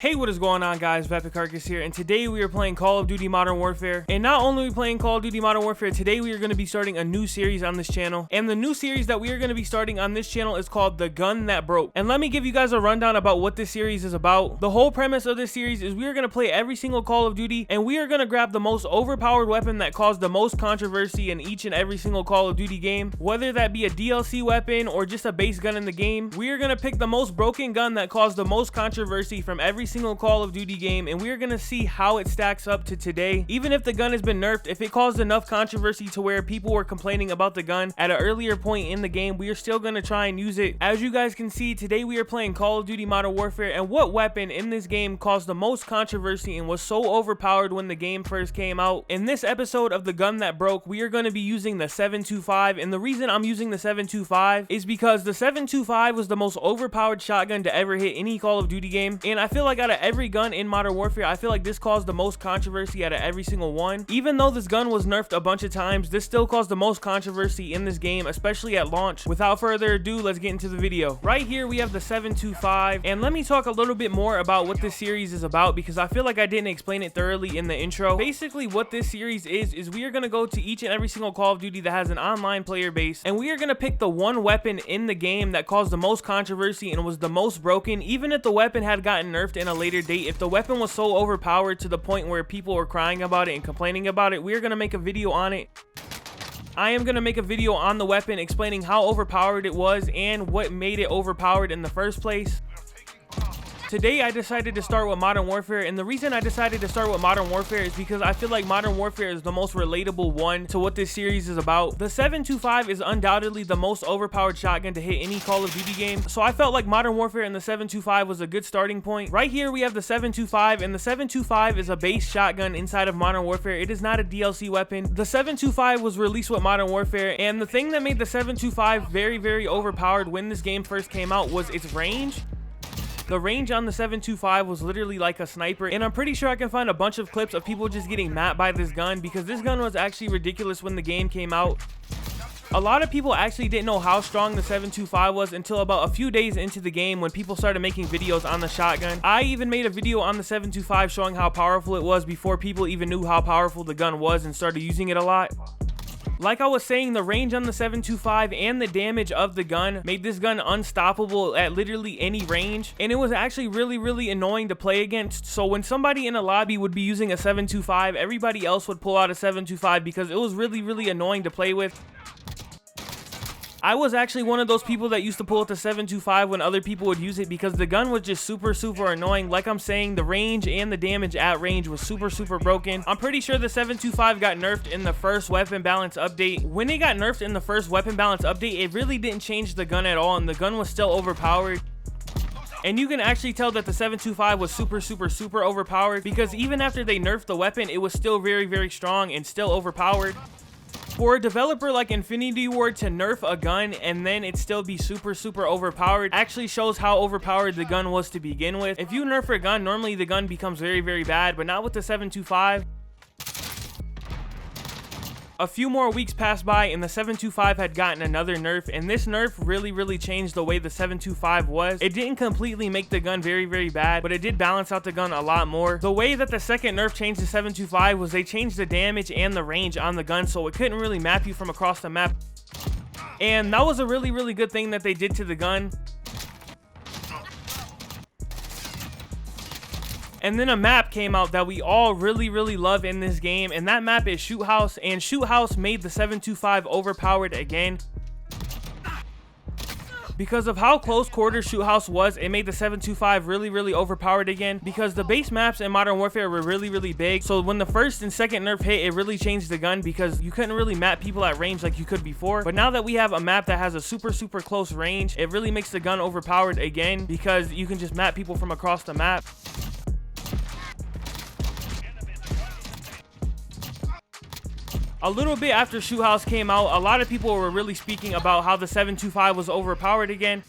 Hey, what is going on, guys? Vepicarcass here, and today we are playing Call of Duty Modern Warfare. And not only are we playing Call of Duty Modern Warfare, today we are going to be starting a new series on this channel. And the new series that we are going to be starting on this channel is called The Gun That Broke. And let me give you guys a rundown about what this series is about. The whole premise of this series is we are going to play every single Call of Duty, and we are going to grab the most overpowered weapon that caused the most controversy in each and every single Call of Duty game. Whether that be a DLC weapon or just a base gun in the game, we are going to pick the most broken gun that caused the most controversy from every single Call of Duty game, and we're gonna see how it stacks up to today. Even if the gun has been nerfed, if it caused enough controversy to where people were complaining about the gun at an earlier point in the game, we are still gonna try and use it. As you guys can see, today we are playing Call of Duty Modern Warfare, and what weapon in this game caused the most controversy and was so overpowered when the game first came out. In this episode of The Gun That Broke, we are going to be using the 725, and the reason I'm using the 725 is because the 725 was the most overpowered shotgun to ever hit any Call of Duty game, and I feel like out of every gun in Modern Warfare, I feel like this caused the most controversy out of every single one. Even though this gun was nerfed a bunch of times, this still caused the most controversy in this game, especially at launch. Without further ado, let's get into the video. Right here we have the 725, and let me talk a little bit more about what this series is about, because I feel like I didn't explain it thoroughly in the intro. Basically what this series is we are going to go to each and every single Call of Duty that has an online player base, and we are going to pick the one weapon in the game that caused the most controversy and was the most broken. Even if the weapon had gotten nerfed in a later date, if the weapon was so overpowered to the point where people were crying about it and complaining about it, we're going to make a video on it. I am going to make a video on the weapon explaining how overpowered it was and what made it overpowered in the first place. Today I decided to start with Modern Warfare, and the reason I decided to start with Modern Warfare is because I feel like Modern Warfare is the most relatable one to what this series is about. The 725 is undoubtedly the most overpowered shotgun to hit any Call of Duty game, so I felt like Modern Warfare and the 725 was a good starting point. Right here we have the 725, and the 725 is a base shotgun inside of Modern Warfare. It is not a DLC weapon. The 725 was released with Modern Warfare, and the thing that made the 725 very overpowered when this game first came out was its range. The range on the 725 was literally like a sniper, and I'm pretty sure I can find a bunch of clips of people just getting mapped by this gun, because this gun was actually ridiculous when the game came out. A lot of people actually didn't know how strong the 725 was until about a few days into the game when people started making videos on the shotgun. I even made a video on the 725 showing how powerful it was before people even knew how powerful the gun was and started using it a lot. Like I was saying, the range on the 725 and the damage of the gun made this gun unstoppable at literally any range, and it was actually really annoying to play against. So when somebody in a lobby would be using a 725, everybody else would pull out a 725 because it was really annoying to play with. I was actually one of those people that used to pull out the 725 when other people would use it because the gun was just super annoying. Like I'm saying, the range and the damage at range was super broken. I'm pretty sure the 725 got nerfed in the first weapon balance update. When it got nerfed in the first weapon balance update, it really didn't change the gun at all, and the gun was still overpowered. And you can actually tell that the 725 was super overpowered, because even after they nerfed the weapon, it was still very strong and still overpowered. For a developer like Infinity Ward to nerf a gun and then it still be super overpowered actually shows how overpowered the gun was to begin with. If you nerf a gun, normally the gun becomes very bad, but not with the 725. A few more weeks passed by and the 725 had gotten another nerf, and this nerf really changed the way the 725 was. It didn't completely make the gun very bad, but it did balance out the gun a lot more. The way that the second nerf changed the 725 was they changed the damage and the range on the gun, so it couldn't really map you from across the map. And that was a really good thing that they did to the gun. And then a map came out that we all really love in this game, and that map is Shoot House, and Shoot House made the 725 overpowered again. Because of how close quarters Shoot House was, it made the 725 really overpowered again, because the base maps in Modern Warfare were really big. So when the first and second nerf hit, it really changed the gun because you couldn't really map people at range like you could before. But now that we have a map that has a super close range, it really makes the gun overpowered again because you can just map people from across the map. A little bit after Shoot House came out, a lot of people were really speaking about how the 725 was overpowered again.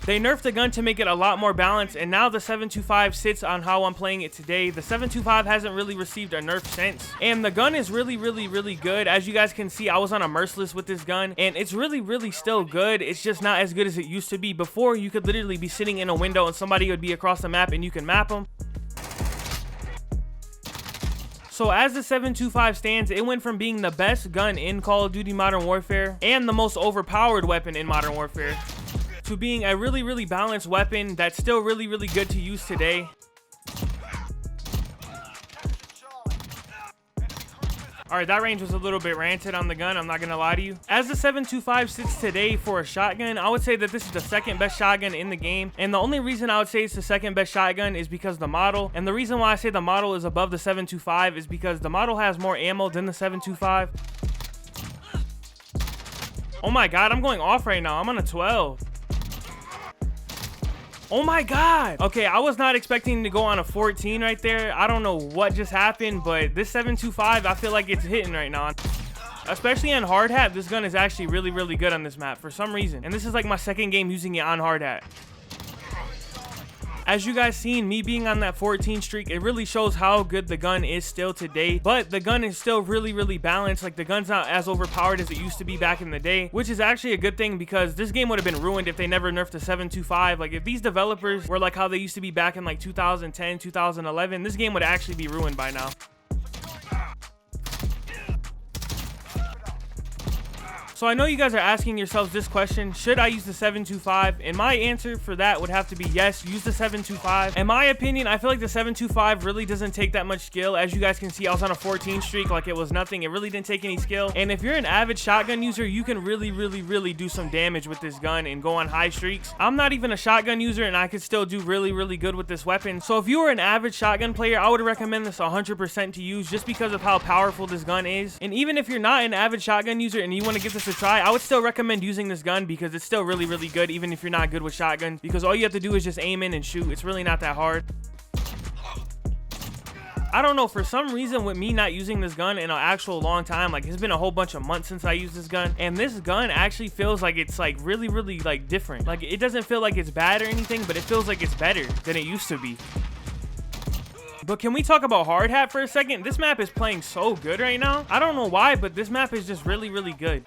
They nerfed the gun to make it a lot more balanced, and now the 725 sits on how I'm playing it today. The 725 hasn't really received a nerf since, and the gun is really good. As you guys can see, I was on a merciless with this gun, and it's really still good. It's just not as good as it used to be. Before, you could literally be sitting in a window and somebody would be across the map and you can map them. So as the 725 stands, it went from being the best gun in Call of Duty Modern Warfare and the most overpowered weapon in Modern Warfare to being a really balanced weapon that's still really good to use today. Alright, that range was a little bit ranted on the gun, I'm not gonna lie to you. As the 725 sits today for a shotgun, I would say that this is the second best shotgun in the game. And the only reason I would say it's the second best shotgun is because the model. And the reason why I say the model is above the 725 is because the model has more ammo than the 725. Oh my god, I'm going off right now. I'm on a 12. Oh my god. Okay, I was not expecting to go on a 14 right there. I don't know what just happened, but this 725, I feel like it's hitting right now. Especially on hard hat, this gun is actually really good on this map for some reason. And this is like my second game using it on hard hat. As you guys seen, me being on that 14 streak, it really shows how good the gun is still today. But the gun is still really balanced. Like, the gun's not as overpowered as it used to be back in the day, which is actually a good thing because this game would have been ruined if they never nerfed the 725. Like, if these developers were like how they used to be back in like 2010, 2011, this game would actually be ruined by now. So I know you guys are asking yourselves this question, should I use the 725? And my answer for that would have to be yes, use the 725. In my opinion, I feel like the 725 really doesn't take that much skill. As you guys can see, I was on a 14 streak like it was nothing. It really didn't take any skill. And if you're an avid shotgun user, you can really do some damage with this gun and go on high streaks. I'm not even a shotgun user and I could still do really good with this weapon. So if you were an avid shotgun player, I would recommend this 100% to use just because of how powerful this gun is. And even if you're not an avid shotgun user and you want to give this a try, I would still recommend using this gun because it's still really good even if you're not good with shotguns, because all you have to do is just aim in and shoot. It's really not that hard. I don't know, for some reason with me not using this gun in an actual long time, like it's been a whole bunch of months since I used this gun, and this gun actually feels like it's like really like different. Like, it doesn't feel like it's bad or anything, but it feels like it's better than it used to be. But can we talk about hard hat for a second? This map is playing so good right now. I don't know why, but this map is just really good.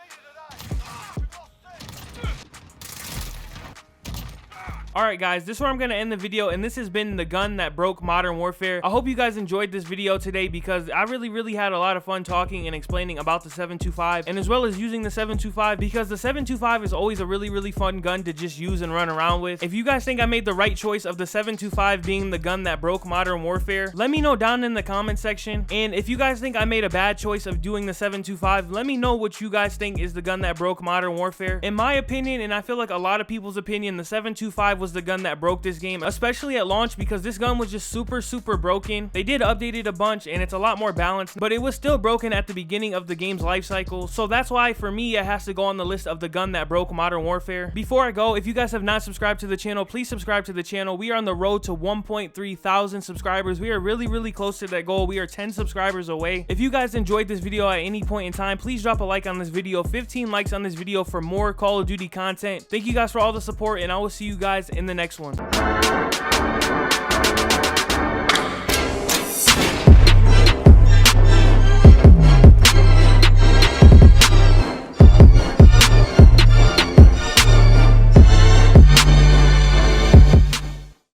Alright guys, this is where I'm going to end the video, and this has been the gun that broke Modern Warfare. I hope you guys enjoyed this video today because I really had a lot of fun talking and explaining about the 725 and as well as using the 725, because the 725 is always a really fun gun to just use and run around with. If you guys think I made the right choice of the 725 being the gun that broke Modern Warfare, let me know down in the comment section. And if you guys think I made a bad choice of doing the 725, let me know what you guys think is the gun that broke Modern Warfare. In my opinion, and I feel like a lot of people's opinion, the 725 was the gun that broke this game, especially at launch, because this gun was just super broken. They did update it a bunch and it's a lot more balanced, but it was still broken at the beginning of the game's life cycle. So that's why for me it has to go on the list of the gun that broke Modern Warfare. Before I go, if you guys have not subscribed to the channel, please subscribe to the channel. We are on the road to 1.3 thousand subscribers. We are really close to that goal. We are 10 subscribers away. If you guys enjoyed this video at any point in time, please drop a like on this video. 15 likes on this video for more Call of Duty content. Thank you guys for all the support, and I will see you guys in the next one.